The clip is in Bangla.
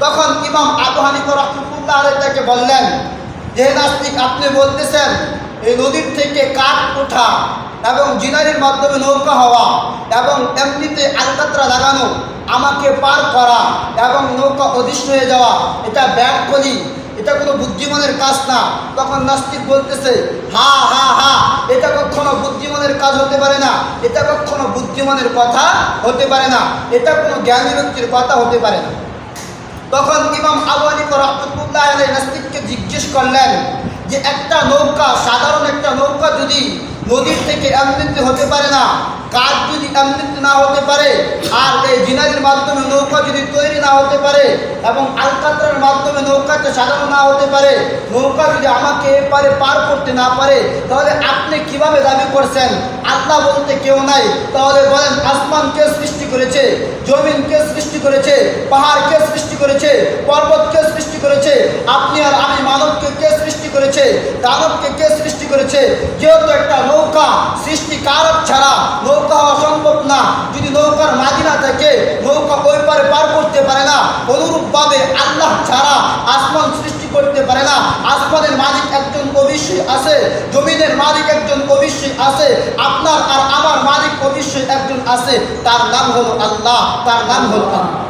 তখন ইমাম আবু হানিফা রাহমাতুল্লাহ আলাইহি তাকে বললেন, যে নাস্তিক, আপনি বলতেছেন এই নদীর থেকে কাঠ ওঠা এবং জিনারির মাধ্যমে নৌকা হওয়া এবং এমনিতে আলকাতরা লাগানো, আমাকে পার করা এবং নৌকা অদৃশ্য হয়ে যাওয়া, এটা ব্যাককলি, এটা কোনো বুদ্ধিমানের কাজ না। তখন নাস্তিক বলতেছে, হা হা হা, এটা কখনো বুদ্ধিমানের কাজ হতে পারে না, এটা কখনো বুদ্ধিমানের কথা হতে পারে না, এটা কোনো জ্ঞানী ব্যক্তির কথা হতে পারে না। তখন ইমাম আবু হানিফা রাহমাতুল্লাহ আলাইহি নাস্তিককে জিজ্ঞেস করলেন যে একটা নৌকা, সাধারণ একটা নৌকা যদি নদীর থেকে এমনিতে হতে পারে না, কাঠ যদি এমনিতে না হতে পারে, আর এই জিনারির মাধ্যমে নৌকা যদি তৈরি না হতে পারে এবং আলকাতরার মাধ্যমে নৌকাতে সাজানো না হতে পারে, নৌকা যদি আমাকে এপারে পার করতে না পারে, তাহলে আপনি কিভাবে দাবি করছেন আল্লাহ বলতে কেউ নাই? তাহলে বলেন, আসমান কে সৃষ্টি করেছে, জমিন কে সৃষ্টি করেছে, পাহাড় কে সৃষ্টি করেছে, পর্বত কে সৃষ্টি করেছে, আপনি আর আমি মানবকে কে সৃষ্টি করেছে, দানবকে কে সৃষ্টি করেছে? যেহেতু একটা নৌকা সৃষ্টি কারক ছাড়া নৌকা হওয়া সম্ভব না, যদি নৌকার মাঝি না থাকে নৌকা ওই পারে পার করতে পারে না, অনুরূপভাবে আল্লাহ ছাড়া আসমান সৃষ্টি করতে পারে না। আসমানের মালিক একজন অবশ্যই আছে, জমিনের মালিক একজন অবশ্যই আছে, আপনার আর আমার মালিক অবশ্যই একজন আছে, তার নাম হলো আল্লাহ, তার নাম হলো আল্লাহ।